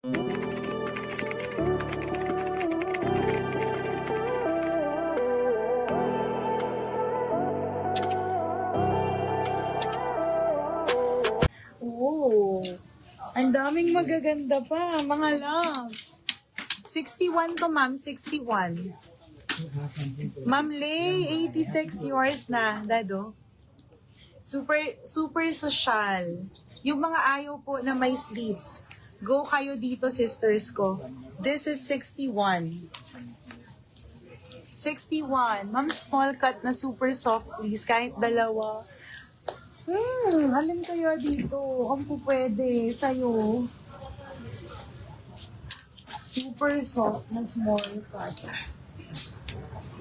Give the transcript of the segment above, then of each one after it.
Oh, ang daming magaganda pa, mga loves. 61 to ma'am, 61. Ma'am Lay, 86 yours na, dado. Super social. Yung mga ayaw po na may sleeves, go kayo dito, sisters ko. This is 61. 61. Ma'am, small cut na super soft, please. Kahit dalawa. Alin kaya dito? Ang pupwede sa'yo. Super soft na small cut.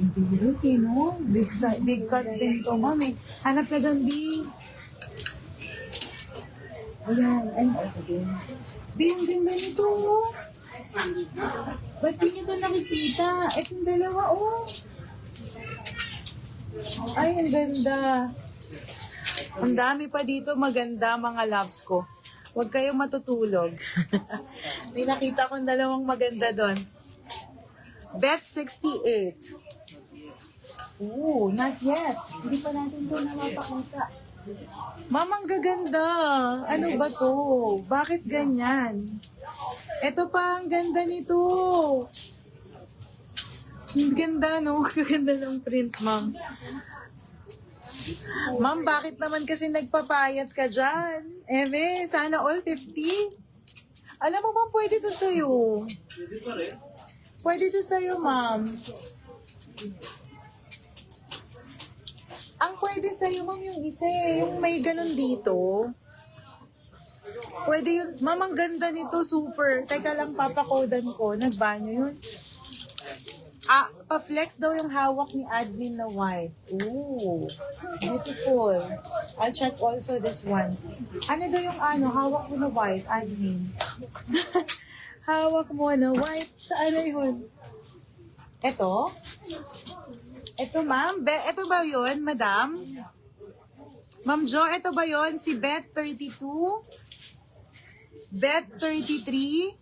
Beauty, no? Big cut din to, ma'am eh. Hanap ka dyan, B. Ayan. B, ang ganda nito, oh. Ba't di nyo doon nakikita? Itong dalawa, oh. Ay, ang ganda. Ang dami pa dito maganda, mga loves ko. Huwag kayong matutulog. May nakita kong dalawang maganda doon. Bet 68. Ooh, not yet. Hindi pa natin ito napapakita. Mamang gaganda. Ano ba to? Bakit ganyan? Ito pa, ang ganda nito. Ang ganda, no? Gaganda ng print, ma'am. Ma'am, bakit naman kasi nagpapayat ka dyan? Eme, sana all 50? Alam mo ba, pwede to sa'yo. Pwede to sa'yo, ma'am. Ang pwede sa'yo, ma'am, yung isa eh. Yung may ganun dito. Pwede yun. Ma'am, ang ganda nito, super. Teka lang, papakodan ko. Nagbanyo yun. Pa-flex daw yung hawak ni admin na white. Ooh, beautiful. I'll check also this one. Ano daw yung hawak mo na white, admin? Hawak mo na white. Saan na yun? Ito? Ito, ma'am? Ito ba yun, madam? Ma'am Jo, ito ba yun? Si Bet 32? Bet 33?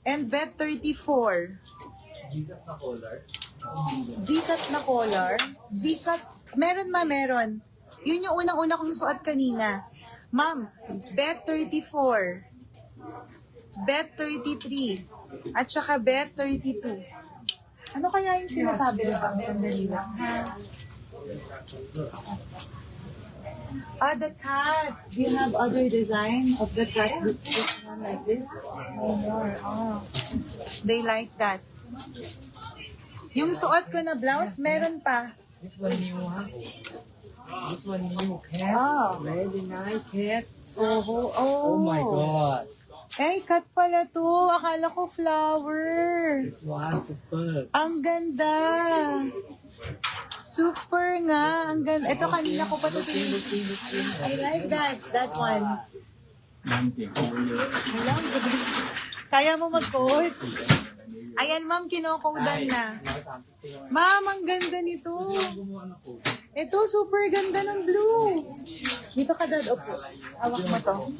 And Bet 34? V-cut na collar? V-cut, meron ma, meron. Yun yung unang-una kong suot kanina. Ma'am, Bet 34. Bet 33. At saka Bet 32. Ano kaya yung sinasabi rin pang sandali lang, ha? The cat. Do you have other design of the cat? This one like this? No more. They like that. Yung suot ko na blouse, meron pa. This one new, huh? This one new cat. Oh. Very nice cat. Oh. Oh my god. Eh, cut pala to. Akala ko flower. This one super. Ang ganda. Super nga. Ang ganda. Ito kanina ko pa ito I like that. That one. Alam, kaya mo mag-code? Ayan, ma'am, kinokodan na. Ma'am, ang ganda nito. Ito, super ganda ng blue. Dito ka, Dad. Opo. Awak mo to.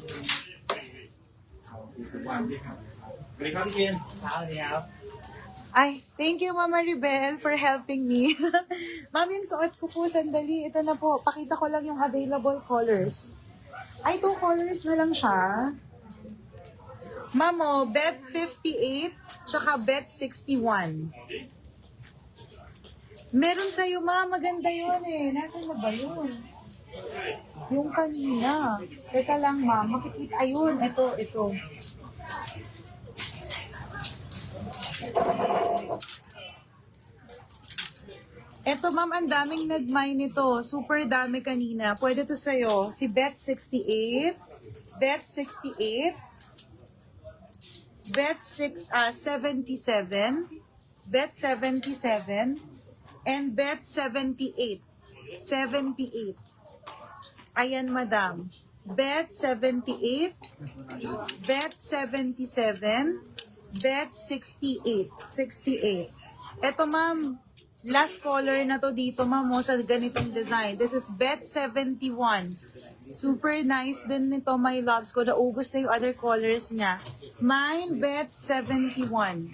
Ay, thank you, Mama Rebel, for helping me. Ma'am, yung suot ko po, sandali. Ito na po. Pakita ko lang yung available colors. Ay, 2 colors na lang siya. Ma'am, Bet 58, tsaka Bet 61. Meron sa'yo, ma'am. Maganda yun eh. Nasaan na ba yun? Yung kanina. Teka lang, ma'am. Makikita. Ayun, ito. Ito, ma'am, ang daming nag-mine nito. Super dami kanina. Pwede to sa'yo. Si Bet 68. Bet 68. Bet 77, Bet 77, and Bet 78. 78. Ayan, madam. Bet 78, Bet 77, Bet 68. 68. Eto, ma'am, Last color na to dito, ma'am, sa ganitong design. This is Bet 71. Super nice din nito, my loves ko. Naubos na yung other colors niya. Mine, Bet 71.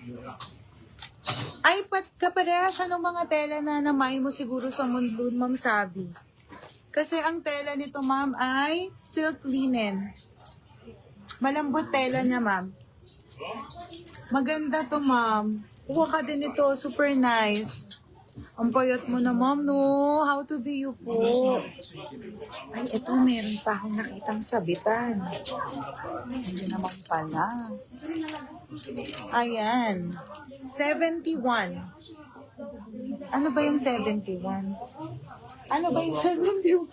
Ay, kapareha siya ng mga tela na mine mo siguro sa Moonbloom, ma'am, sabi. Kasi ang tela nito, ma'am, ay silk linen. Malambot tela niya, ma'am. Maganda to, ma'am. Kuha ka din ito. Super nice. Ang payat mo na, ma'am, no? How to be you po. Ay, ito, meron pa akong nakitang sabitan. Hindi naman pala. Ayan. 71. Ano ba yung 71? Ano ba yung 71?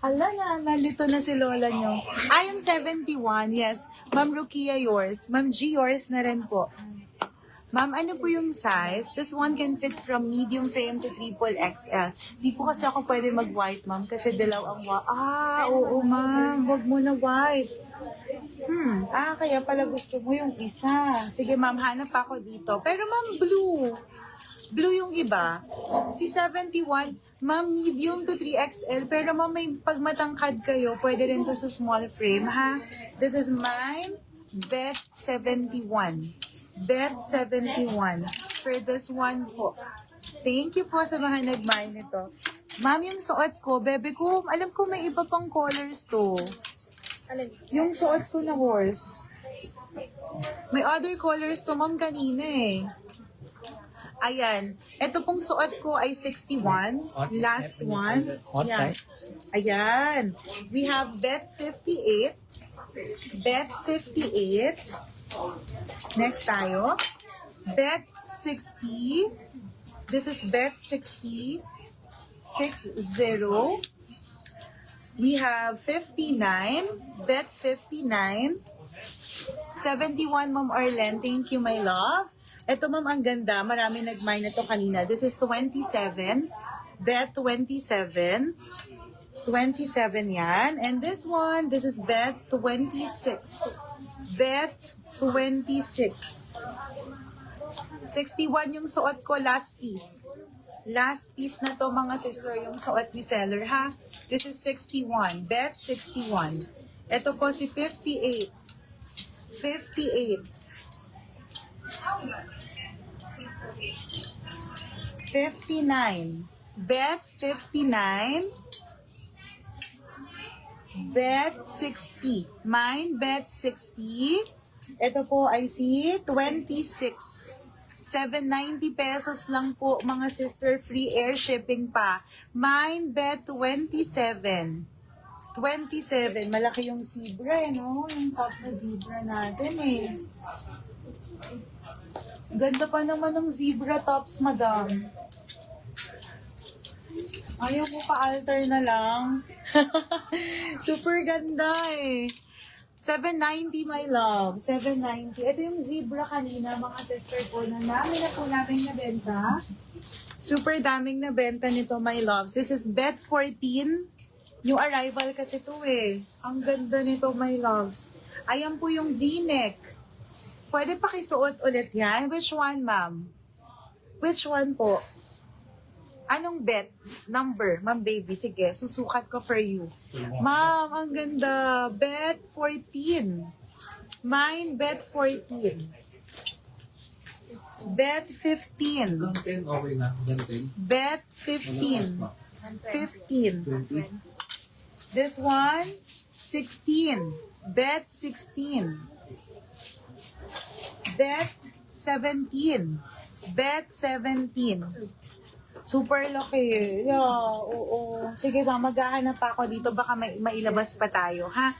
Hala na, nalito na si Lola nyo. Yung 71, yes. Ma'am Rukia, yours. Ma'am G, yours na rin po. Ma'am, ano po yung size? This one can fit from medium frame to triple XL. Di po kasi ako pwede mag-white, ma'am, kasi dilaw ang oo, ma'am. Huwag mo na white. Kaya pala gusto mo yung isa. Sige, ma'am, hanap ako dito. Pero, ma'am, blue. Blue yung iba. Si 71, ma'am, medium to 3XL. Pero, ma'am, may pagmatangkad kayo, pwede rin to sa small frame, ha? This is mine, Bet 71. Bet 71. For this one po. Thank you po sa mga nag-buy nito. Ma'am, yung suot ko, bebe ko, alam ko may iba pang colors to. Yung suot ko na horse. May other colors to, ma'am, kanina eh. Ayan. Ito pong suot ko ay 61. Last one. Yan. Ayan. We have Bet 58. Bet 58. Next tayo. Bet 60. This is Bet 60. 60. We have 59. Bet 59. 71, Ma'am Arlen. Thank you, my love. Ito, ma'am, ang ganda. Marami nag-mine na to kanina. This is 27. Bet 27. 27 yan. And this one, this is Bet 26. Bet 26. 61 yung suot ko, last piece. Last piece na to, mga sister, yung suot ni seller, ha? This is 61. Bet 61. Ito po si 58. 58. 59. Bet 59. Bet 60. Mine, Bet 60. Ito po ay si 26. 790 pesos lang po, mga sister. Free air shipping pa. Mine, Bet 27. 27. Malaki yung zebra, eh, no? Yung top na zebra natin, eh. Ganda pa naman ng zebra tops, madam. Ayaw mo pa-alter na lang. Super ganda, eh. 790, my love. 790. Ito yung zebra kanina, mga sister ko, na namin na po namin nabenta. Super daming nabenta nito, my loves. This is Bet 14. Yung arrival kasi to, eh. Ang ganda nito, my loves. Ayan po yung V-neck. Pwede pakisuot ulit yan? Which one, ma'am? Which one po? Anong bet? Number, ma'am baby. Sige, susukat ko for you. Ma'am, ang ganda. Bet 14. Mine, Bet 14. Bet 15. Gantin, okay na. Gantin. Bet 15. 15. This one, 16. Bet 16. Bet 17. Bet 17. Super laki. Yeah, oo. Sige ba, maghahanap pa ako dito. Baka mailabas pa tayo, ha?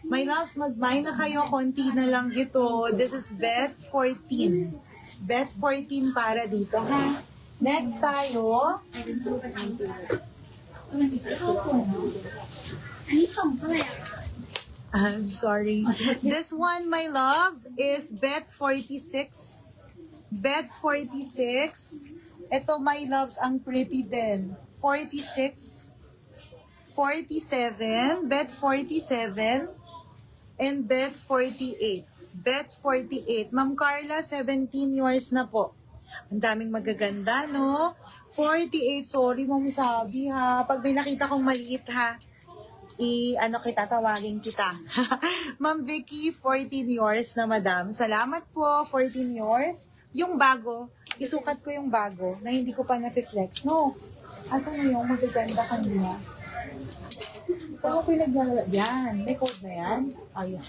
My loves, mag-buy na kayo. Konti na lang ito. This is Bet 14. Bet 14 para dito, ha? Next tayo. I'm sorry. This one, my love, is Bet 46. Bet 46. Ito, my loves, ang pretty din. 46. 47. Bet 47. And Bet 48. Bet 48. Ma'am Carla, 17 yours na po. Ang daming magaganda, no? 48, sorry, Mami Sabi, ha? Pag may nakita kong maliit, ha? Kita, tawagin kita. Ma'am Vicky, 14 yours na, madam. Salamat po, 14 yours. Yung bago, isukat ko yung bago na hindi ko pa na-flex. No, asa na yung magaganda kanina? Saan ko pinaglalagyan? Yan, may code na yan? Ayan.